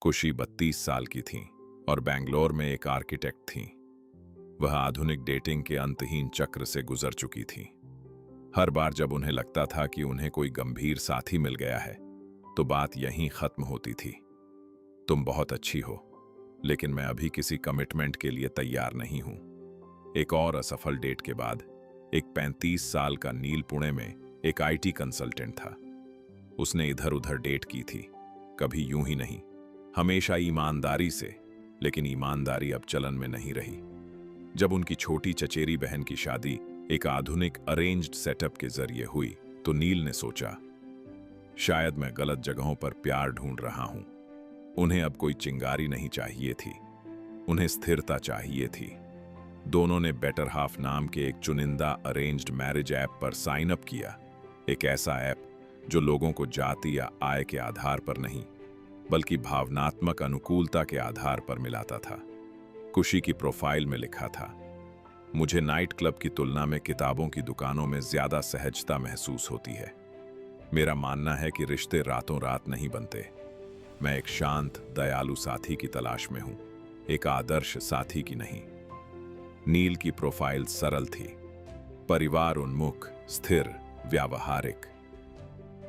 खुशी 32 साल की थीं और बेंगलोर में एक आर्किटेक्ट थीं। वह आधुनिक डेटिंग के अंतहीन चक्र से गुजर चुकी थीं। हर बार जब उन्हें लगता था कि उन्हें कोई गंभीर साथी मिल गया है, तो बात यहीं खत्म होती थी। तुम बहुत अच्छी हो, लेकिन मैं अभी किसी कमिटमेंट के लिए तैयार नहीं हूं। एक और असफल डेट के बाद एक 35 साल का नील पुणे में एक आईटी कंसल्टेंट था। उसने इधर उधर डेट की थी, कभी यूं ही नहीं, हमेशा ईमानदारी से, लेकिन ईमानदारी अब चलन में नहीं रही। जब उनकी छोटी चचेरी बहन की शादी एक आधुनिक अरेंज्ड सेटअप के जरिए हुई, तो नील ने सोचा, शायद मैं गलत जगहों पर प्यार ढूंढ रहा हूं। उन्हें अब कोई चिंगारी नहीं चाहिए थी, उन्हें स्थिरता चाहिए थी। दोनों ने बेटर हाफ नाम के एक चुनिंदा अरेंज्ड मैरिज ऐप पर साइन अप किया। एक ऐसा ऐप जो लोगों को जाति या आय के आधार पर नहीं, बल्कि भावनात्मक अनुकूलता के आधार पर मिलाता था। खुशी की प्रोफाइल में लिखा था, मुझे नाइट क्लब की तुलना में किताबों की दुकानों में ज्यादा सहजता महसूस होती है। मेरा मानना है कि रिश्ते रातों रात नहीं बनते। मैं एक शांत, दयालु साथी की तलाश में हूं, एक आदर्श साथी की नहीं। नील की प्रोफाइल सरल थी, परिवार उन्मुख, स्थिर, व्यावहारिक।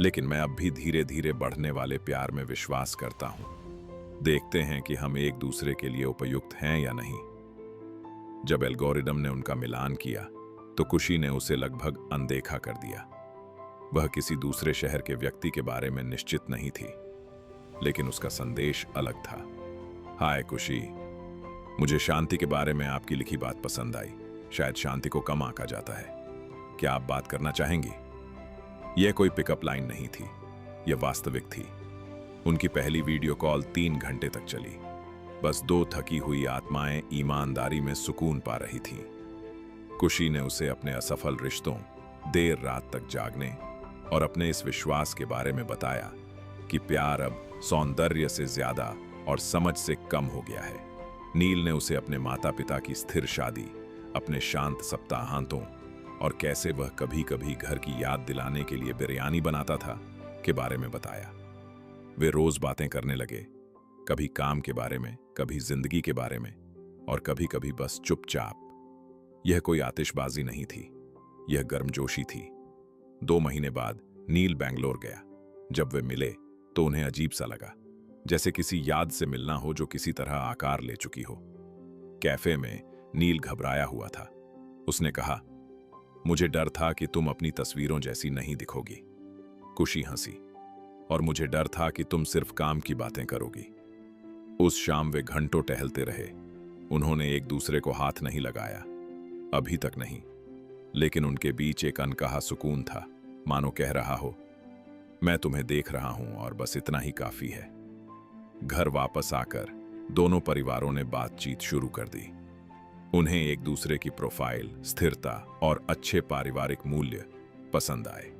लेकिन मैं अब भी धीरे धीरे बढ़ने वाले प्यार में विश्वास करता हूं। देखते हैं कि हम एक दूसरे के लिए उपयुक्त हैं या नहीं। जब एल्गोरिदम ने उनका मिलान किया, तो खुशी ने उसे लगभग अनदेखा कर दिया। वह किसी दूसरे शहर के व्यक्ति के बारे में निश्चित नहीं थी, लेकिन उसका संदेश अलग था। हाय खुशी, मुझे शांति के बारे में आपकी लिखी बात पसंद आई। शायद शांति को कम आंका जाता है। क्या आप बात करना चाहेंगी? यह कोई पिकअप लाइन नहीं थी, यह वास्तविक थी। उनकी पहली वीडियो कॉल 3 घंटे तक चली। बस 2 थकी हुई आत्माएं ईमानदारी में सुकून पा रही थीं। खुशी ने उसे अपने असफल रिश्तों, देर रात तक जागने और अपने इस विश्वास के बारे में बताया कि प्यार अब सौंदर्य से ज्यादा और समझ से कम हो गया है। नील ने उसे अपने माता पिता की स्थिर शादी, अपने शांत सप्ताहांतों और कैसे वह कभी कभी घर की याद दिलाने के लिए बिरयानी बनाता था के बारे में बताया। वे रोज बातें करने लगे, कभी काम के बारे में, कभी जिंदगी के बारे में, और कभी कभी बस चुपचाप। यह कोई आतिशबाजी नहीं थी, यह गर्मजोशी थी। 2 महीने बाद नील बेंगलोर गया। जब वे मिले तो उन्हें अजीब सा लगा, जैसे किसी याद से मिलना हो जो किसी तरह आकार ले चुकी हो। कैफे में नील घबराया हुआ था। उसने कहा, मुझे डर था कि तुम अपनी तस्वीरों जैसी नहीं दिखोगी। खुशी हंसी, और मुझे डर था कि तुम सिर्फ काम की बातें करोगी। उस शाम वे घंटों टहलते रहे। उन्होंने एक दूसरे को हाथ नहीं लगाया, अभी तक नहीं, लेकिन उनके बीच एक अनकहा सुकून था, मानो कह रहा हो, मैं तुम्हें देख रहा हूं और बस इतना ही काफी है। घर वापस आकर दोनों परिवारों ने बातचीत शुरू कर दी। उन्हें एक दूसरे की प्रोफाइल, स्थिरता और अच्छे पारिवारिक मूल्य पसंद आए।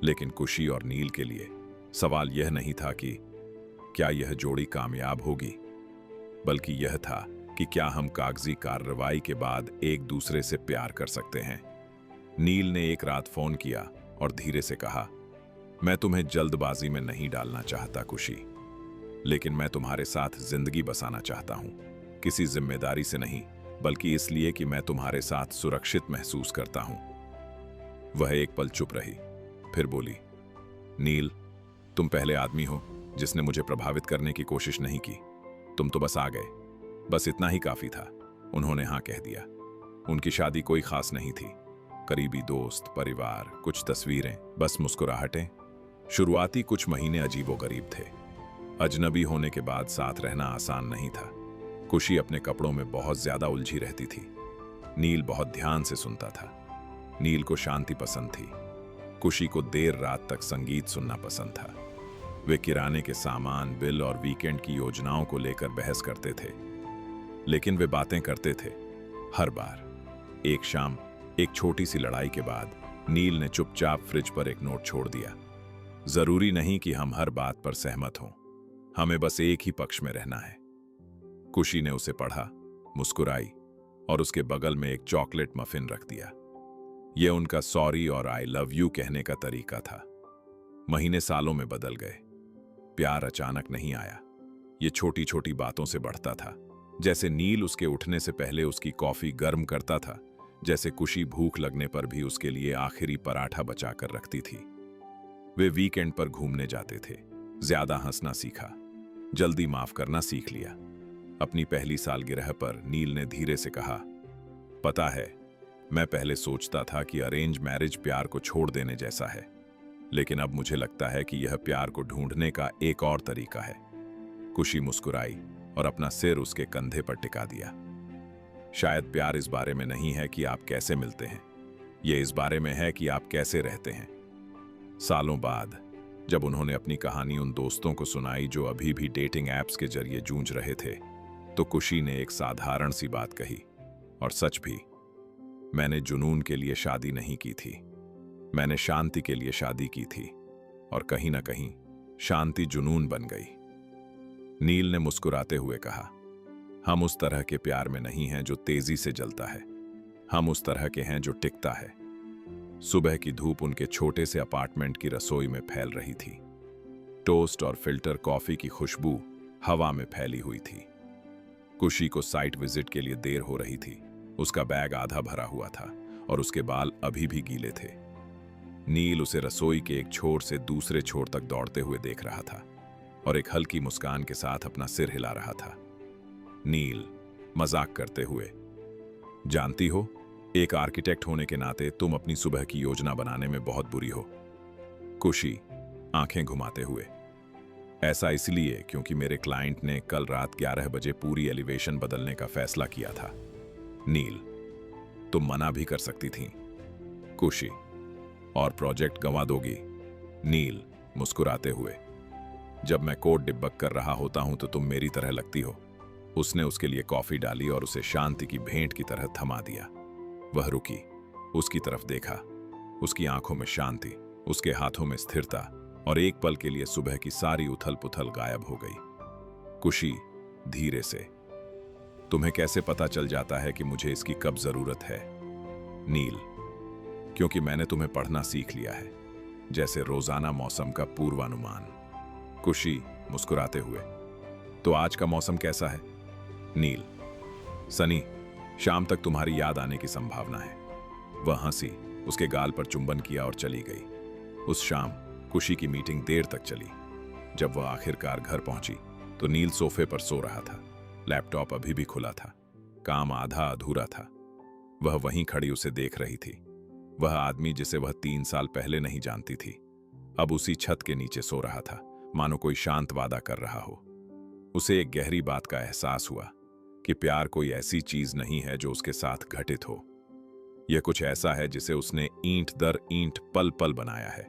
लेकिन खुशी और नील के लिए सवाल यह नहीं था कि क्या यह जोड़ी कामयाब होगी, बल्कि यह था कि क्या हम कागजी कार्रवाई के बाद एक दूसरे से प्यार कर सकते हैं। नील ने एक रात फोन किया और धीरे से कहा, मैं तुम्हें जल्दबाजी में नहीं डालना चाहता खुशी, लेकिन मैं तुम्हारे साथ जिंदगी बसाना चाहता हूं। किसी जिम्मेदारी से नहीं, बल्कि इसलिए कि मैं तुम्हारे साथ सुरक्षित महसूस करता हूं। वह एक पल चुप रही, फिर बोली, नील, तुम पहले आदमी हो जिसने मुझे प्रभावित करने की कोशिश नहीं की। तुम तो बस आ गए, बस इतना ही काफी था। उन्होंने हाँ कह दिया। उनकी शादी कोई खास नहीं थी, करीबी दोस्त, परिवार, कुछ तस्वीरें, बस मुस्कुराहटें। शुरुआती कुछ महीने अजीबोगरीब थे। अजनबी होने के बाद साथ रहना आसान नहीं था। खुशी अपने कपड़ों में बहुत ज्यादा उलझी रहती थी। नील बहुत ध्यान से सुनता था। नील को शांति पसंद थी। खुशी को देर रात तक संगीत सुनना पसंद था। वे किराने के सामान, बिल और वीकेंड की योजनाओं को लेकर बहस करते थे, लेकिन वे बातें करते थे हर बार। एक शाम एक छोटी सी लड़ाई के बाद नील ने चुपचाप फ्रिज पर एक नोट छोड़ दिया, जरूरी नहीं कि हम हर बात पर सहमत हों, हमें बस एक ही पक्ष में रहना है। खुशी ने उसे पढ़ा, मुस्कुराई और उसके बगल में एक चॉकलेट मफिन रख दिया। यह उनका सॉरी और आई लव यू कहने का तरीका था। महीने सालों में बदल गए। प्यार अचानक नहीं आया, ये छोटी छोटी बातों से बढ़ता था, जैसे नील उसके उठने से पहले उसकी कॉफी गर्म करता था, जैसे कुशी भूख लगने पर भी उसके लिए आखिरी पराठा बचा कर रखती थी। वे वीकेंड पर घूमने जाते थे, ज्यादा हंसना सीखा, जल्दी माफ करना सीख लिया। अपनी पहली सालगिरह पर नील ने धीरे से कहा, पता है, मैं पहले सोचता था कि अरेंज मैरिज प्यार को छोड़ देने जैसा है, लेकिन अब मुझे लगता है कि यह प्यार को ढूंढने का एक और तरीका है। कुशी मुस्कुराई और अपना सिर उसके कंधे पर टिका दिया। शायद प्यार इस बारे में नहीं है कि आप कैसे मिलते हैं, यह इस बारे में है कि आप कैसे रहते हैं। सालों बाद जब उन्होंने अपनी कहानी उन दोस्तों को सुनाई जो अभी भी डेटिंग ऐप्स के जरिए जूझ रहे थे, तो कुशी ने एक साधारण सी बात कही, और सच भी, मैंने जुनून के लिए शादी नहीं की थी, मैंने शांति के लिए शादी की थी, और कहीं ना कहीं शांति जुनून बन गई। नील ने मुस्कुराते हुए कहा, हम उस तरह के प्यार में नहीं हैं जो तेजी से जलता है, हम उस तरह के हैं जो टिकता है। सुबह की धूप उनके छोटे से अपार्टमेंट की रसोई में फैल रही थी। टोस्ट और फिल्टर कॉफी की खुशबू हवा में फैली हुई थी। कुशी को साइट विजिट के लिए देर हो रही थी। उसका बैग आधा भरा हुआ था और उसके बाल अभी भी गीले थे। नील उसे रसोई के एक छोर से दूसरे छोर तक दौड़ते हुए देख रहा था और एक हल्की मुस्कान के साथ अपना सिर हिला रहा था। नील मजाक करते हुए, जानती हो, एक आर्किटेक्ट होने के नाते तुम अपनी सुबह की योजना बनाने में बहुत बुरी हो। कुशी आंखें घुमाते हुए, ऐसा इसलिए क्योंकि मेरे क्लाइंट ने कल रात 11 बजे पूरी एलिवेशन बदलने का फैसला किया था। नील, तुम मना भी कर सकती थी। कुशी, और प्रोजेक्ट गंवा दोगी। नील मुस्कुराते हुए, जब मैं कोड डिबक कर रहा होता हूं तो तुम मेरी तरह लगती हो। उसने उसके लिए कॉफी डाली और उसे शांति की भेंट की तरह थमा दिया। वह रुकी, उसकी तरफ देखा। उसकी आंखों में शांति, उसके हाथों में स्थिरता, और एक पल के लिए सुबह की सारी उथल पुथल गायब हो गई। कुशी धीरे से, तुम्हें कैसे पता चल जाता है कि मुझे इसकी कब जरूरत है? नील, क्योंकि मैंने तुम्हें पढ़ना सीख लिया है, जैसे रोजाना मौसम का पूर्वानुमान। कुशी मुस्कुराते हुए, तो आज का मौसम कैसा है? नील, सनी, शाम तक तुम्हारी याद आने की संभावना है। वह हंसी, उसके गाल पर चुंबन किया और चली गई। उस शाम कुशी की मीटिंग देर तक चली। जब वह आखिरकार घर पहुंची तो नील सोफे पर सो रहा था। लैपटॉप अभी भी खुला था, काम आधा अधूरा था। वह वहीं खड़ी उसे देख रही थी। वह आदमी जिसे वह 3 साल पहले नहीं जानती थी, अब उसी छत के नीचे सो रहा था, मानो कोई शांत वादा कर रहा हो। उसे एक गहरी बात का एहसास हुआ कि प्यार कोई ऐसी चीज नहीं है जो उसके साथ घटित हो। यह कुछ ऐसा है जिसे उसने ईंट दर ईंट पल पल बनाया है।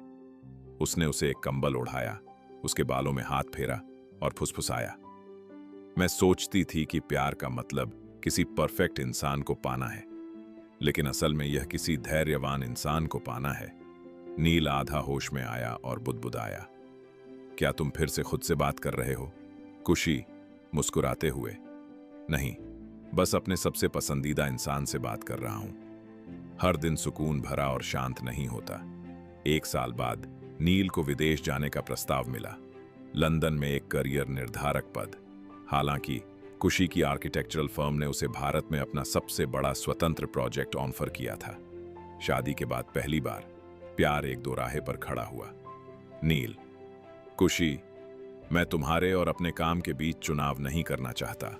उसने उसे एक कंबल ओढ़ाया, उसके बालों में हाथ फेरा और फुसफुसाया, मैं सोचती थी कि प्यार का मतलब किसी परफेक्ट इंसान को पाना है, लेकिन असल में यह किसी धैर्यवान इंसान को पाना है। नील आधा होश में आया और बुदबुदाया, क्या तुम फिर से खुद से बात कर रहे हो? कुशी मुस्कुराते हुए, नहीं, बस अपने सबसे पसंदीदा इंसान से बात कर रहा हूं। हर दिन सुकून भरा और शांत नहीं होता। 1 साल बाद नील को विदेश जाने का प्रस्ताव मिला, लंदन में एक करियर निर्धारक पद। हालांकि कुशी की आर्किटेक्चरल फर्म ने उसे भारत में अपना सबसे बड़ा स्वतंत्र प्रोजेक्ट ऑफर किया था। शादी के बाद पहली बार प्यार एक दोराहे पर खड़ा हुआ। नील, कुशी, मैं तुम्हारे और अपने काम के बीच चुनाव नहीं करना चाहता।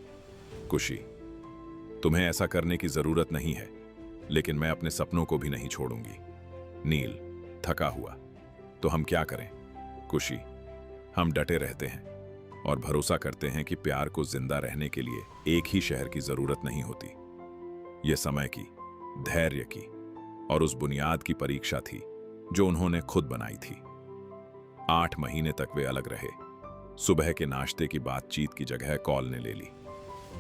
कुशी, तुम्हें ऐसा करने की जरूरत नहीं है, लेकिन मैं अपने सपनों को भी नहीं छोड़ूंगी। नील थका हुआ, तो हम क्या करें? कुशी, हम डटे रहते हैं और भरोसा करते हैं कि प्यार को जिंदा रहने के लिए एक ही शहर की जरूरत नहीं होती। यह समय की, धैर्य की और उस बुनियाद की परीक्षा थी जो उन्होंने खुद बनाई थी। 8 महीने तक वे अलग रहे। सुबह के नाश्ते की बातचीत की जगह कॉल ने ले ली।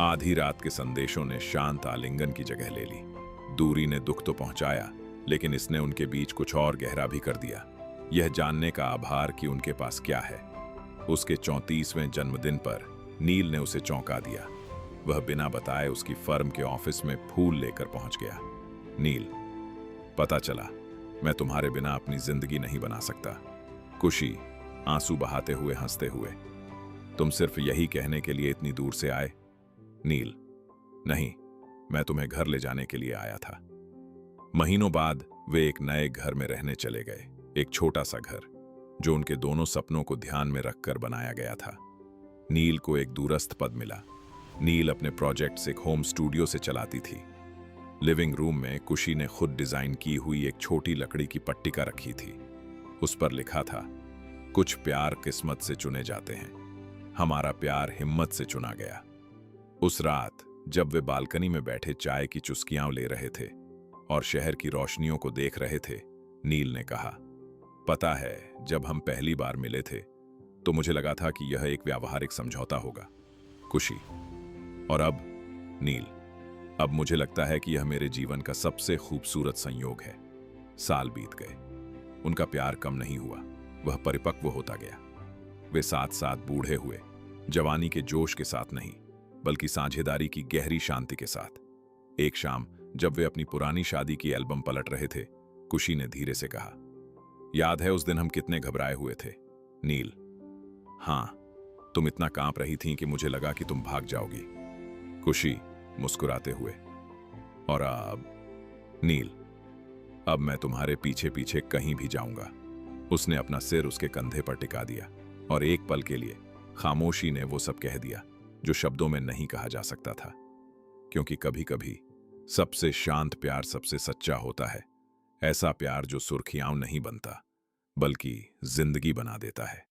आधी रात के संदेशों ने शांत आलिंगन की जगह ले ली। दूरी ने दुख तो पहुंचाया, लेकिन इसने उनके बीच कुछ और गहरा भी कर दिया, यह जानने का आभार कि उनके पास क्या है। उसके 34वें जन्मदिन पर नील ने उसे चौंका दिया। वह बिना बताए उसकी फर्म के ऑफिस में फूल लेकर पहुंच गया। नील, पता चला मैं तुम्हारे बिना अपनी जिंदगी नहीं बना सकता। कुशी आंसू बहाते हुए हंसते हुए, तुम सिर्फ यही कहने के लिए इतनी दूर से आए? नील: नहीं, मैं तुम्हें घर ले जाने के लिए आया था। महीनों बाद वे एक नए घर में रहने चले गए, एक छोटा सा घर जो उनके दोनों सपनों को ध्यान में रखकर बनाया गया था। नील को एक दूरस्थ पद मिला। नील अपने प्रोजेक्ट्स एक होम स्टूडियो से चलाती थी। लिविंग रूम में कुशी ने खुद डिजाइन की हुई एक छोटी लकड़ी की पट्टिका रखी थी। उस पर लिखा था, कुछ प्यार किस्मत से चुने जाते हैं, हमारा प्यार हिम्मत से चुना गया। उस रात जब वे बालकनी में बैठे चाय की चुस्कियां ले रहे थे और शहर की रोशनियों को देख रहे थे, नील ने कहा, पता है, जब हम पहली बार मिले थे तो मुझे लगा था कि यह एक व्यावहारिक समझौता होगा, कुशी। और अब, नील, अब मुझे लगता है कि यह मेरे जीवन का सबसे खूबसूरत संयोग है। साल बीत गए, उनका प्यार कम नहीं हुआ, वह परिपक्व होता गया। वे साथ साथ बूढ़े हुए, जवानी के जोश के साथ नहीं, बल्कि साझेदारी की गहरी शांति के साथ। एक शाम जब वे अपनी पुरानी शादी की एल्बम पलट रहे थे, कुशी ने धीरे से कहा, याद है उस दिन हम कितने घबराए हुए थे? नील: हाँ, तुम इतना कांप रही थीं कि मुझे लगा कि तुम भाग जाओगी। कुशी मुस्कुराते हुए: और अब? नील: अब मैं तुम्हारे पीछे पीछे कहीं भी जाऊंगा। उसने अपना सिर उसके कंधे पर टिका दिया और एक पल के लिए खामोशी ने वो सब कह दिया जो शब्दों में नहीं कहा जा सकता था। क्योंकि कभी कभी सबसे शांत प्यार सबसे सच्चा होता है, ऐसा प्यार जो सुर्खियां नहीं बनता बल्कि जिंदगी बना देता है।